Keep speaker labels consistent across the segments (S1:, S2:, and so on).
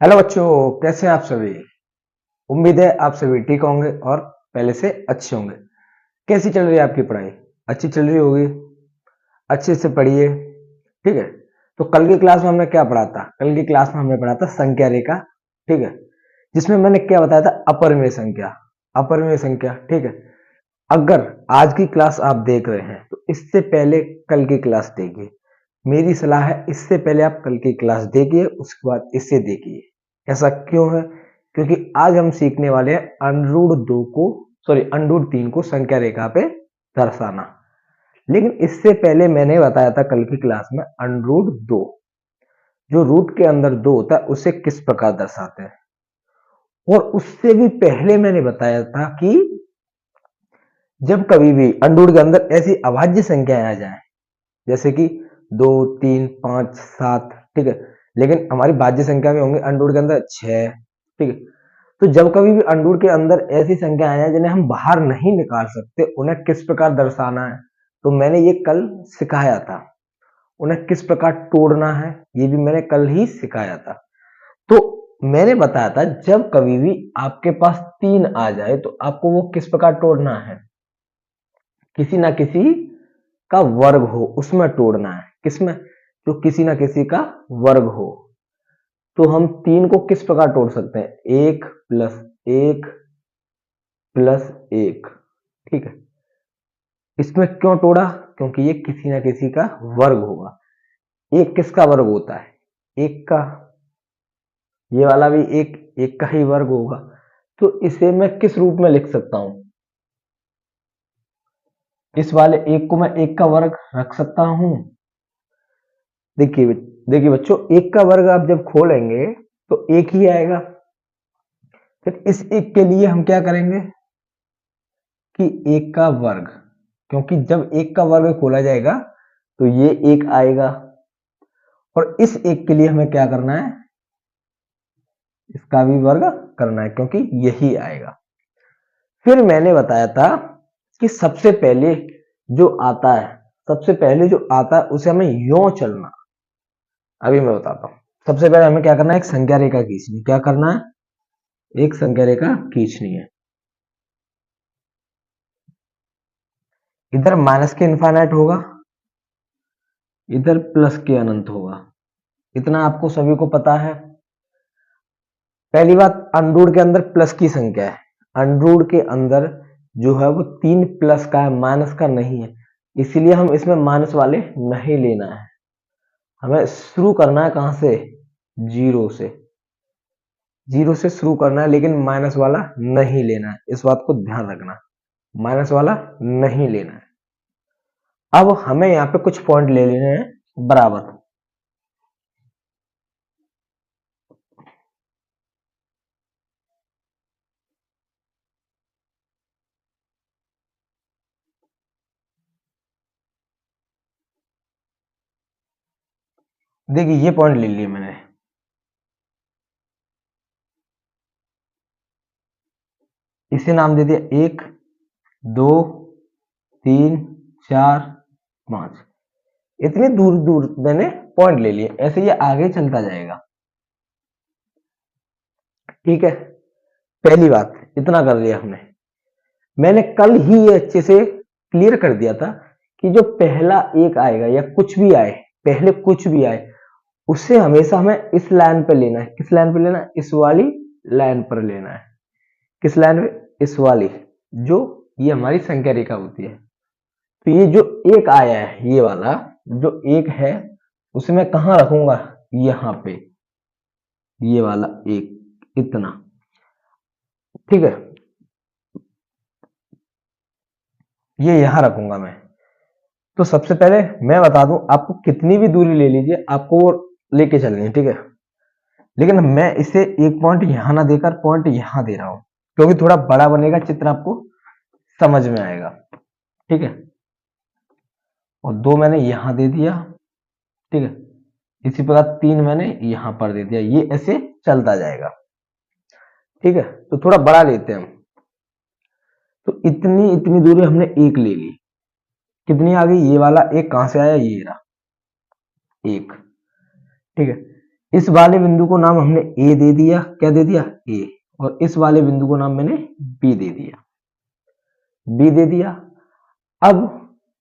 S1: Hello बच्चों, कैसे हैं आप सभी। उम्मीद है आप सभी ठीक होंगे और पहले से अच्छे होंगे। कैसी चल रही है आपकी पढ़ाई? अच्छी चल रही होगी। अच्छे से पढ़िए, ठीक है। तो कल की क्लास में हमने क्या पढ़ा था? कल की क्लास में हमने पढ़ा था संख्या रेखा, ठीक है। जिसमें मैंने क्या बताया था? अपरिमेय संख्या, अपरिमेय संख्या, ठीक है। अगर आज की क्लास आप देख रहे हैं तो इससे पहले कल की क्लास देखिए। मेरी सलाह है इससे पहले आप कल की क्लास देखिए, उसके बाद इसे देखिए। ऐसा क्यों है? क्योंकि आज हम सीखने वाले हैं अंडूर 3 को संख्या रेखा पे दर्शाना। लेकिन इससे पहले मैंने बताया था कल की क्लास में अंडरूट 2, जो रूट के अंदर 2 होता है उसे किस प्रकार दर्शाते हैं। और उससे भी पहले मैंने बताया था कि जब कभी भी अंडूर के अंदर ऐसी अभाज्य संख्याएं आ जाए, जैसे कि 2, 3, 5, 7, ठीक है। लेकिन हमारी भाज्य संख्या में होंगे अंडूर के अंदर 6, ठीक है। तो जब कभी भी अंडूर के अंदर ऐसी संख्या आए जिन्हें हम बाहर नहीं निकाल सकते, उन्हें किस प्रकार दर्शाना है, तो मैंने ये कल सिखाया था। उन्हें किस प्रकार तोड़ना है, ये भी मैंने कल ही सिखाया था। तो मैंने बताया था जब कभी भी आपके पास 3 आ जाए तो आपको वो किस प्रकार तोड़ना है, किसी ना किसी का वर्ग हो उसमें तोड़ना है। किसमें? जो किसी ना किसी का वर्ग हो। तो हम 3 को किस प्रकार तोड़ सकते हैं? 1 प्लस 1 प्लस 1, ठीक है। इसमें क्यों तोड़ा? क्योंकि ये किसी ना किसी का वर्ग होगा। एक किसका वर्ग होता है? एक का। ये वाला भी एक का ही वर्ग होगा। तो इसे मैं किस रूप में लिख सकता हूं? इस वाले एक को मैं एक का वर्ग रख सकता हूं। देखिए देखिए बच्चों, एक का वर्ग आप जब खोलेंगे तो एक ही आएगा। फिर इस एक के लिए हम क्या करेंगे कि एक का वर्ग, क्योंकि जब एक का वर्ग खोला जाएगा तो ये एक आएगा। और इस एक के लिए हमें क्या करना है? इसका भी वर्ग करना है, क्योंकि यही आएगा। फिर मैंने बताया था कि सबसे पहले जो आता है, सबसे पहले जो आता है उसे हमें यों चलना। अभी मैं बताता हूं। सबसे पहले हमें क्या करना है? एक संख्या रेखा खींचनी। क्या करना है? एक संख्या रेखा खींचनी है। इधर माइनस के इनफाइनाइट होगा, इधर प्लस के अनंत होगा। इतना आपको सभी को पता है। पहली बात, अंडरूट के अंदर प्लस की संख्या है। अंडरूट के अंदर जो है वो 3 प्लस का है, माइनस का नहीं है। इसीलिए हम इसमें माइनस वाले नहीं लेना है। हमें शुरू करना है कहां से? जीरो से। जीरो से शुरू करना है, लेकिन माइनस वाला नहीं लेना है। इस बात को ध्यान रखना, माइनस वाला नहीं लेना है। अब हमें यहाँ पे कुछ पॉइंट ले लेने हैं बराबर। देखिए ये पॉइंट ले लिए मैंने। इसे नाम दे दिया 1, 2, 3, 4, 5। इतनी दूर दूर मैंने पॉइंट ले लिए, ऐसे ये आगे चलता जाएगा, ठीक है। पहली बात, इतना कर लिया हमने। मैंने कल ही ये अच्छे से क्लियर कर दिया था कि जो पहला एक आएगा या कुछ भी आए, पहले कुछ भी आए, उससे हमेशा हमें इस लाइन पे लेना है। किस लाइन पे लेना है? इस वाली लाइन पर लेना है। किस लाइन पे? इस वाली, जो ये हमारी संख्या रेखा होती है। तो ये जो एक आया है, ये वाला जो एक है, उसे मैं कहां रखूंगा? यहां पे। ये वाला एक, इतना, ठीक है। ये यहां रखूंगा मैं। तो सबसे पहले मैं बता दूं आपको, कितनी भी दूरी ले लीजिए आपको वो लेके चलनी है, ठीक है। लेकिन मैं इसे एक पॉइंट यहां ना देकर पॉइंट यहां दे रहा हूं, क्योंकि थोड़ा बड़ा बनेगा चित्र, आपको समझ में आएगा, ठीक है। और 2 मैंने यहां दे दिया, ठीक है। इसी प्रकार 3 मैंने यहां पर दे दिया। ये ऐसे चलता जाएगा, ठीक है। तो थोड़ा बड़ा लेते हैं हम। तो इतनी इतनी दूरी हमने एक ले ली। कितनी आ गई? ये वाला एक कहां से आया? ये रहा एक, ठीक है। इस वाले बिंदु को नाम हमने ए दे दिया, क्या दे दिया, ए, और इस वाले बिंदु को नाम मैंने बी दे दिया, बी दे दिया। अब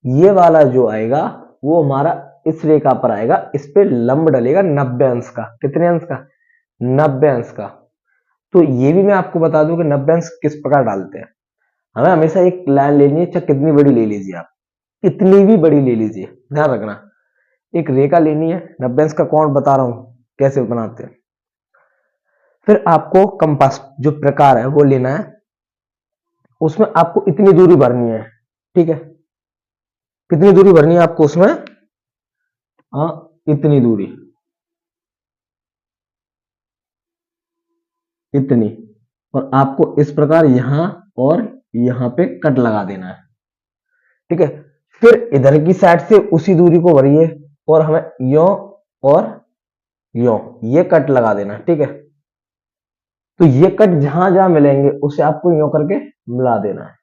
S1: ये वाला जो आएगा वो हमारा इस रेखा पर आएगा, इस पे लंब डलेगा 90 अंश का। कितने अंश का, 90 अंश का। तो ये भी मैं आपको बता दूं कि 90 अंश किस प्रकार डालते हैं। हमें हमेशा एक लाइन लेनी है, चाहे कितनी बड़ी ले लीजिए आप, कितनी भी बड़ी ले लीजिए, ध्यान रखना। एक रेखा लेनी है, 90 अंश का कोण बता रहा हूं कैसे बनाते हैं। फिर आपको कंपास जो प्रकार है वो लेना है, उसमें आपको इतनी दूरी भरनी है, ठीक है। कितनी दूरी भरनी है आपको उसमें, हाँ, इतनी दूरी, इतनी। और आपको इस प्रकार यहां और यहां पे कट लगा देना है, ठीक है। फिर इधर की साइड से उसी दूरी को भरिए और हमें यो और यो ये कट लगा देना, ठीक है। तो ये कट जहां जहां मिलेंगे उसे आपको यो करके मिला देना है,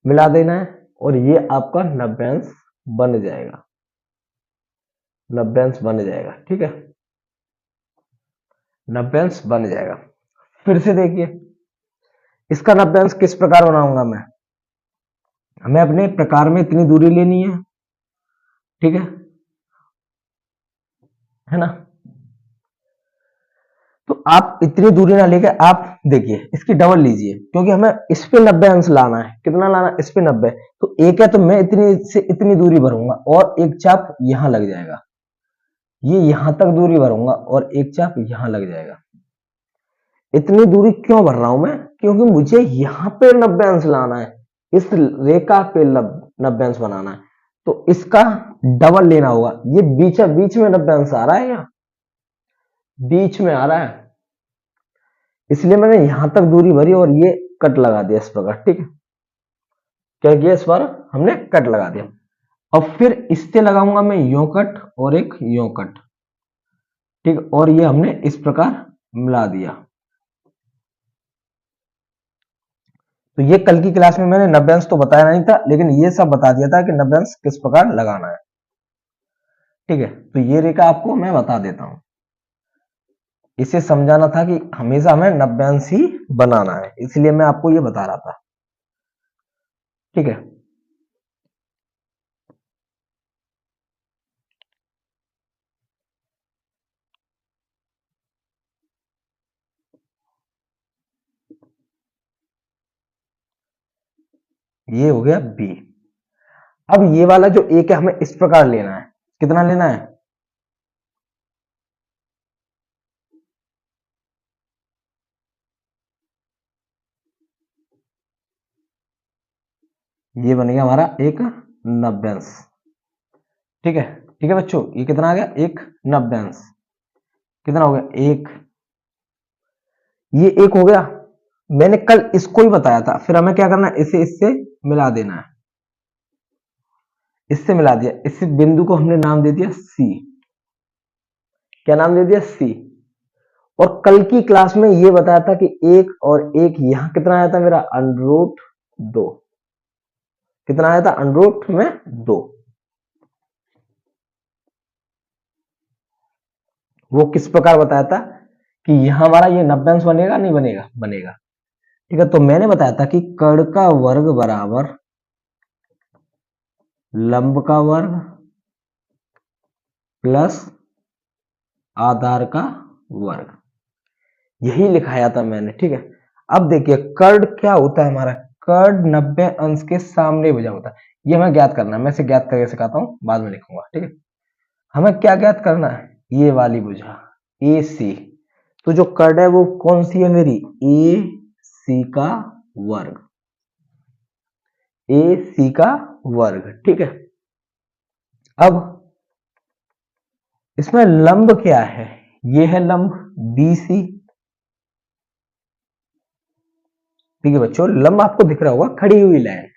S1: मिला देना है, और ये आपका 90 अंश बन जाएगा, 90 अंश बन जाएगा, ठीक है, 90 अंश बन जाएगा। फिर से देखिए, इसका 90 अंश किस प्रकार बनाऊंगा मैं, हमें अपने प्रकार में इतनी दूरी लेनी है, ठीक है ना। तो आप इतनी दूरी ना लेके आप देखिए इसकी डबल लीजिए, क्योंकि हमें इस पे 90 अंश लाना है। कितना लाना है, इस पे 90। तो एक है तो मैं इतनी से इतनी दूरी भरूंगा और एक चाप यहां लग जाएगा, ये यहां तक दूरी भरूंगा और एक चाप यहां लग जाएगा। इतनी दूरी क्यों भर रहा हूं मैं, क्योंकि मुझे यहां पे 90 अंश लाना है, इस रेखा पे 90 अंश बनाना है। तो इसका डबल लेना होगा। ये बीच में 90 अंश आ रहा है, या बीच में आ रहा है, इसलिए मैंने यहां तक दूरी भरी और ये कट लगा दिया इस प्रकार, ठीक है। क्या किया, इस बार हमने कट लगा दिया। अब फिर इससे लगाऊंगा मैं यो कट और एक यो कट, ठीक, और ये हमने इस प्रकार मिला दिया। तो ये कल की क्लास में मैंने 90 अंश तो बताया नहीं था, लेकिन ये सब बता दिया था कि 90 अंश किस प्रकार लगाना है, ठीक है। तो ये रेखा आपको मैं बता देता हूं, इसे समझाना था कि हमेशा हमें 90 अंश ही बनाना है, इसलिए मैं आपको ये बता रहा था, ठीक है। ये हो गया बी। अब ये वाला जो एक है हमें इस प्रकार लेना है, कितना लेना है, ये बन गया हमारा एक 90 अंश, ठीक है, ठीक है बच्चों। ये कितना आ गया, एक 90 अंश, कितना हो गया, एक, ये एक हो गया। मैंने कल इसको ही बताया था। फिर हमें क्या करना है, इसे इससे मिला देना है, इससे मिला दिया। इस बिंदु को हमने नाम दे दिया सी, क्या नाम दे दिया, सी। और कल की क्लास में ये बताया था कि एक और एक यहां कितना आया था मेरा, अंडरूट 2, कितना आया था, अंडरूट में 2। वो किस प्रकार बताया था कि यहां हमारा ये 90 अंश बनेगा, नहीं बनेगा, बनेगा, ठीक है। तो मैंने बताया था कि कर्ण का वर्ग बराबर लंब का वर्ग प्लस आधार का वर्ग, यही लिखाया था मैंने, ठीक है। अब देखिए कर्ण क्या होता है हमारा, कर्ण 90 अंश के सामने भुजा होता है। ये हमें ज्ञात करना है, मैं इसे ज्ञात करके सिखाता हूं, बाद में लिखूंगा, ठीक है। हमें क्या ज्ञात करना है, ये वाली भुजा ए सी। तो जो कर्ण है वो कौन सी है मेरी, ए सी का वर्ग, ए सी का वर्ग, ठीक है। अब इसमें लंब क्या है, ये है लंब बी सी, ठीक है बच्चों। लंब आपको दिख रहा होगा, खड़ी हुई लाइन,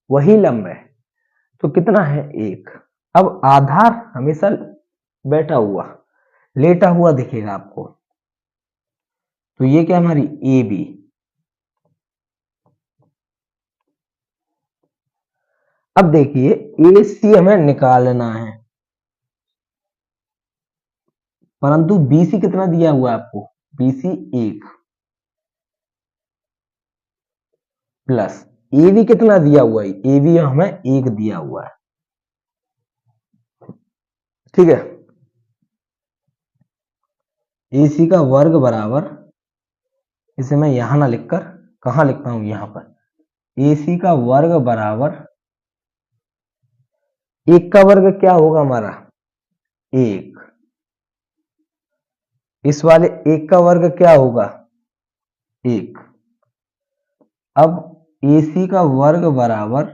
S1: वही लंब है। तो कितना है, एक। अब आधार हमेशा बैठा हुआ, लेटा हुआ दिखेगा आपको, तो ये क्या हमारी ए बी। अब देखिए ए सी हमें निकालना है, परंतु बीसी कितना दिया हुआ है आपको, बीसी 1 प्लस एबी कितना दिया हुआ है, एबी हमें 1 दिया हुआ है, ठीक है। एसी का वर्ग बराबर, इसे मैं यहां ना लिखकर कहां लिखता हूं, यहां पर, एसी का वर्ग बराबर 1 का वर्ग क्या होगा हमारा 1, इस वाले 1 का वर्ग क्या होगा 1। अब AC का वर्ग बराबर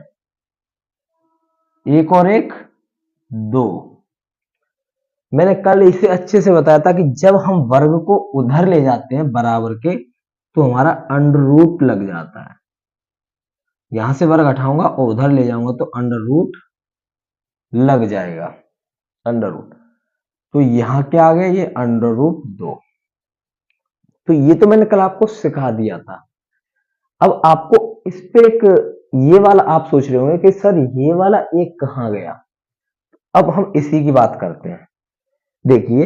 S1: 1 और 1 2। मैंने कल इसे अच्छे से बताया था कि जब हम वर्ग को उधर ले जाते हैं बराबर के, तो हमारा अंडर रूट लग जाता है। यहां से वर्ग हटाऊंगा और उधर ले जाऊंगा तो अंडर रूट लग जाएगा, अंडर रूट। तो यहां क्या आ गया, ये अंडर रूट 2। तो ये तो मैंने कल आपको सिखा दिया था। अब आपको इस पे एक ये वाला आप सोच रहे होंगे कि सर ये वाला एक कहां गया। अब हम इसी की बात करते हैं। देखिए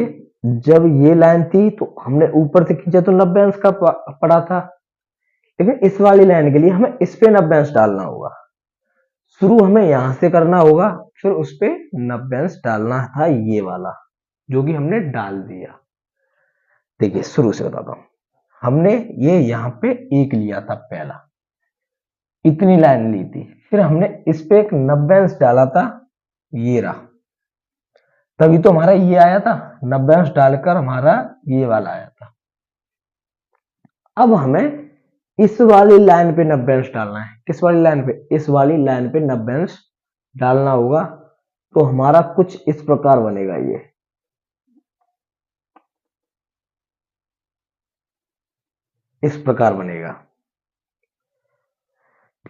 S1: जब ये लाइन थी तो हमने ऊपर से खींचा तो 90 अंश का पड़ा था, लेकिन इस वाली लाइन के लिए हमें इस पे 90 अंश डालना होगा। शुरू हमें यहां से करना होगा, फिर उस पे 90 अंश डालना था, ये वाला जो कि हमने डाल दिया। देखिए शुरू से बताता हूं, हमने ये यहां पे 1 लिया था, पहला इतनी लाइन ली थी, फिर हमने इस पे एक 90 अंश डाला था, ये रहा, तभी तो हमारा ये आया था, 90 अंश डालकर हमारा ये वाला आया था। अब हमें इस वाली लाइन पे 90 अंश डालना है। किस वाली लाइन पे, इस वाली लाइन पे 90 अंश डालना होगा। तो हमारा कुछ इस प्रकार बनेगा, ये इस प्रकार बनेगा,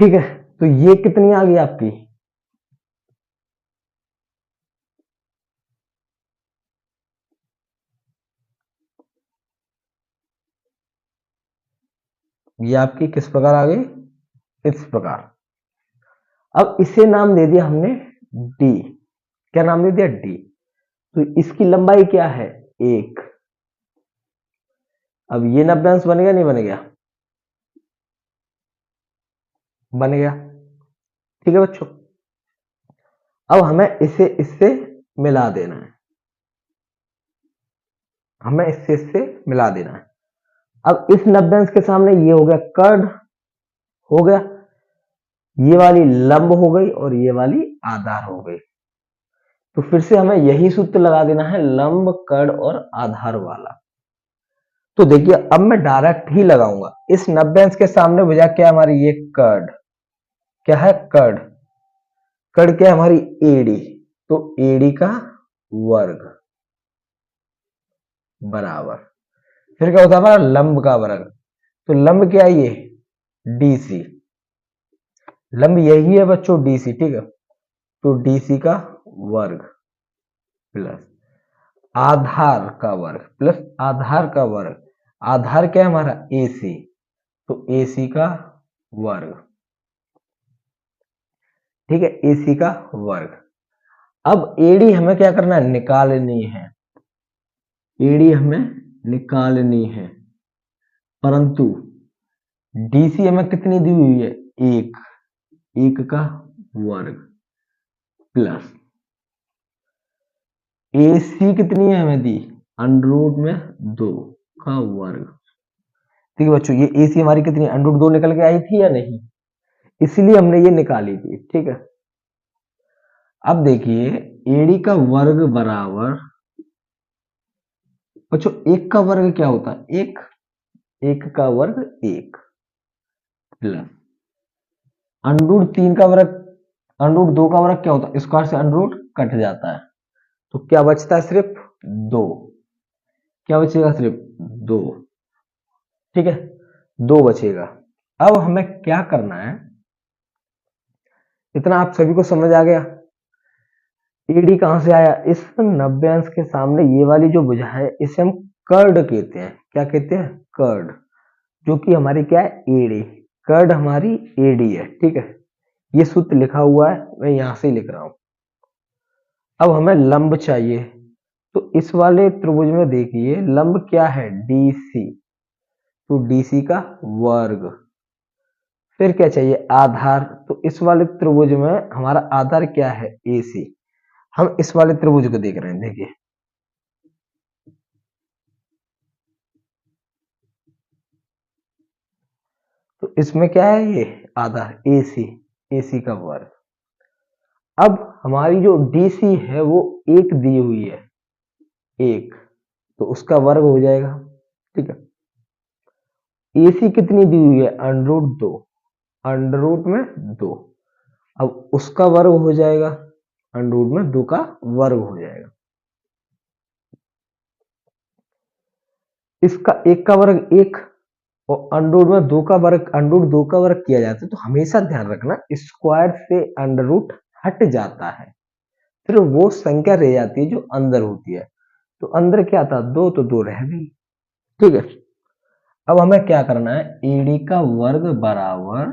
S1: ठीक है। तो ये कितनी आ गई आपकी, ये आपकी किस प्रकार आ गई, इस प्रकार। अब इसे नाम दे दिया हमने डी। क्या नाम दे दिया, डी। तो इसकी लंबाई क्या है 1। अब ये 90 अंश बन गया, नहीं बन गया, बन गया, ठीक है बच्चों। अब हमें इसे इससे मिला देना है, हमें इससे मिला देना है। अब इस 90 अंश के सामने ये हो गया कर्ड, हो गया, ये वाली लंब हो गई और ये वाली आधार हो गई। तो फिर से हमें यही सूत्र लगा देना है, लंब कर्ड और आधार वाला। तो देखिए अब मैं डायरेक्ट ही लगाऊंगा, इस 90 अंश के सामने बजा क्या हमारी ये कर्ड, क्या है कर्ड, कर्ड क्या है हमारी एडी। तो एडी का वर्ग बराबर, फिर क्या होता है हमारा लंब का वर्ग। तो लंब क्या है ये डीसी, लंब यही है बच्चों डीसी, ठीक है। तो डीसी का वर्ग प्लस आधार का वर्ग, प्लस आधार का वर्ग, आधार क्या है हमारा एसी, तो एसी का वर्ग, ठीक है, एसी का वर्ग। अब एडी हमें क्या करना है, निकालनी है, एडी हमें निकालनी है, परंतु डीसी हमें कितनी दी हुई है 1, 1 का वर्ग प्लस एसी कितनी है हमें दी अंडर रूट में 2 का वर्ग, ठीक है बच्चों। ये एसी हमारी कितनी अंडर रूट 2 निकल के आई थी या नहीं, इसलिए हमने ये निकाली थी, ठीक है। अब देखिए एडी का वर्ग बराबर बच्चों 1 का वर्ग क्या होता है 1, 1 का वर्ग 1 प्लस अंडर रूट 3 का वर्ग, अंडर रूट 2 का वर्ग क्या होता है, स्क्वायर से अंडर रूट कट जाता है, तो क्या बचता है सिर्फ 2, क्या बचेगा सिर्फ 2, ठीक है, 2 बचेगा। अब हमें क्या करना है, इतना आप सभी को समझ आ गया। एडी कहां से आया, इस 90 अंश के सामने ये वाली जो भुजा है इसे हम कर्ड कहते हैं, क्या कहते हैं कर्ड, जो कि हमारी क्या है एडी, कर्ड हमारी एडी है, ठीक है। ये सूत्र लिखा हुआ है, मैं यहां से लिख रहा हूं। अब हमें लंब चाहिए, तो इस वाले त्रिभुज में देखिए लंब क्या है, डीसी, तो डीसी का वर्ग। फिर क्या चाहिए, आधार, तो इस वाले त्रिभुज में हमारा आधार क्या है, एसी। हम इस वाले त्रिभुज को देख रहे हैं, देखिए तो इसमें क्या है, ये आधार एसी, एसी का वर्ग। अब हमारी जो डीसी है वो एक दी हुई है, एक, तो उसका वर्ग हो जाएगा, ठीक है। एसी कितनी दी हुई है, अंडर रूट 2, अंडर रूट में 2, अब उसका वर्ग हो जाएगा, अंडर रूट में 2 का वर्ग हो जाएगा। इसका एक का वर्ग एक, और अंडर रूट में 2 का वर्ग, अंडर रूट 2 का वर्ग किया जाता है, तो हमेशा ध्यान रखना स्क्वायर से अंडर रूट हट जाता है, फिर वो संख्या रह जाती है जो अंदर होती है। तो अंदर क्या था, 2, तो 2 रह गई, ठीक है। अब हमें क्या करना है, एडी का वर्ग बराबर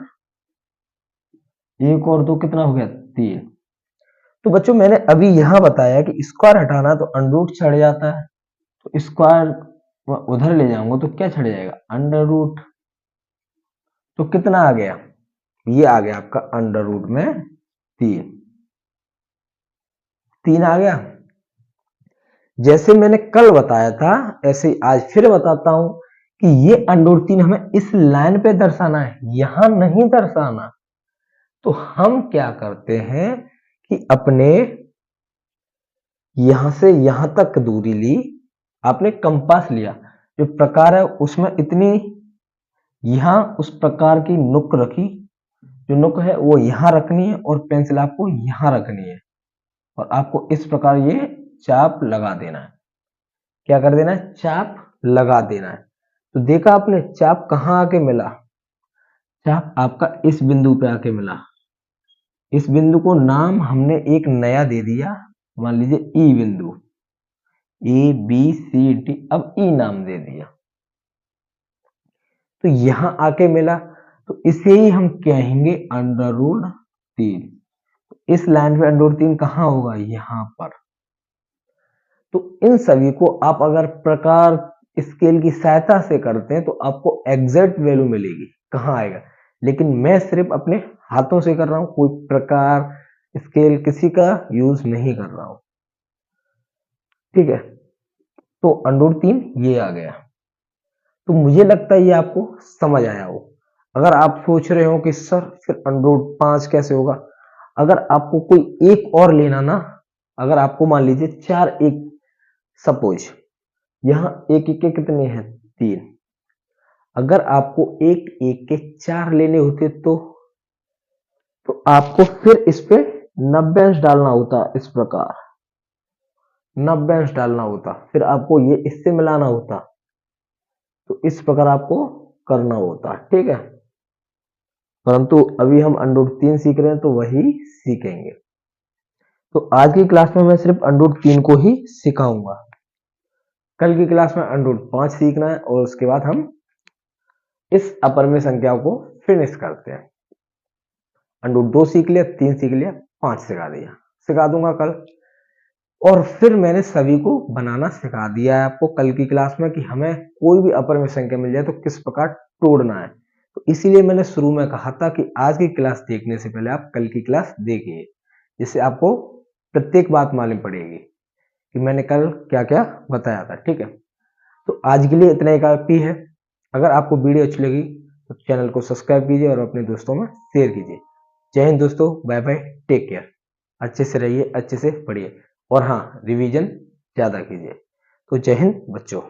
S1: 1 और 2 कितना हो गया, 3। तो बच्चों मैंने अभी यहां बताया कि स्क्वायर हटाना तो अंडर रूट छड़ जाता है, तो स्क्वायर उधर ले जाऊंगा तो क्या छड़ जाएगा, अंडर रूट। तो कितना आ गया, ये आ गया आपका अंडर रूट में 3, 3 आ गया। जैसे मैंने कल बताया था ऐसे ही आज फिर बताता हूं कि ये अंडर रूट 3 हमें इस लाइन पे दर्शाना है, यहां नहीं दर्शाना। तो हम क्या करते हैं कि अपने यहां से यहां तक दूरी ली, आपने कंपास लिया, जो प्रकार है उसमें इतनी यहां उस प्रकार की नुक रखी, जो नुक है वो यहां रखनी है और पेंसिल आपको यहां रखनी है, और आपको इस प्रकार ये चाप लगा देना है। क्या कर देना है, चाप लगा देना है। तो देखा आपने चाप कहां आके मिला, चाप आपका इस बिंदु पे आके मिला। इस बिंदु को नाम हमने एक नया दे दिया, मान लीजिए ई बिंदु, ए बी सी डी, अब ई नाम दे दिया। तो यहां आके मिला, तो इसे ही हम कहेंगे अंडर रूट 3। इस लाइन पे अंडर रूट 3 कहां होगा, यहां पर। तो इन सभी को आप अगर प्रकार स्केल की सहायता से करते हैं तो आपको एग्जैक्ट वैल्यू मिलेगी, कहां आएगा। लेकिन मैं सिर्फ अपने हाथों से कर रहा हूं, कोई प्रकार स्केल किसी का यूज नहीं कर रहा हूं, ठीक है। तो अंडर रूट 3 ये आ गया। तो मुझे लगता है ये आपको समझ आया हो। अगर आप सोच रहे हो कि सर फिर अंडर रूट 5 कैसे होगा, अगर आपको कोई एक और लेना ना, अगर आपको मान लीजिए 4 एक, सपोज यहां एक एक के कितने हैं, 3, अगर आपको एक एक के 4 लेने होते तो आपको फिर इस पे 90 अंश डालना होता, इस प्रकार 90 अंश डालना होता, फिर आपको ये इससे मिलाना होता, तो इस प्रकार आपको करना होता, ठीक है। परंतु अभी हम अंडर रूट 3 सीख रहे हैं तो वही सीखेंगे। तो आज की क्लास में मैं सिर्फ अंडर रूट 3 को ही सिखाऊंगा, कल की क्लास में अंडर रूट 5 सीखना है, और उसके बाद हम इस अपरिमेय संख्याओं को फिनिश करते हैं। अंडर रूट 2 सीख लिया, 3 सीख लिया, 5 सिखा दिया, सिखा दूंगा कल। और फिर मैंने सभी को बनाना सिखा दिया है आपको कल की क्लास में कि हमें कोई भी अपरिमेय संख्या मिल जाए तो किस प्रकार तोड़ना है। तो इसीलिए मैंने शुरू में कहा था कि आज की क्लास देखने से पहले आप कल की क्लास देखिए, जिससे आपको प्रत्येक बात मालूम पड़ेगी कि मैंने कल क्या क्या बताया था, ठीक है। तो आज के लिए इतना ही काफी है। अगर आपको वीडियो अच्छी लगी तो चैनल को सब्सक्राइब कीजिए और अपने दोस्तों में शेयर कीजिए। जय हिंद दोस्तों, बाय बाय, टेक केयर। अच्छे से रहिए, अच्छे से पढ़िए, और हाँ रिवीजन ज्यादा कीजिए। तो जय हिंद बच्चों।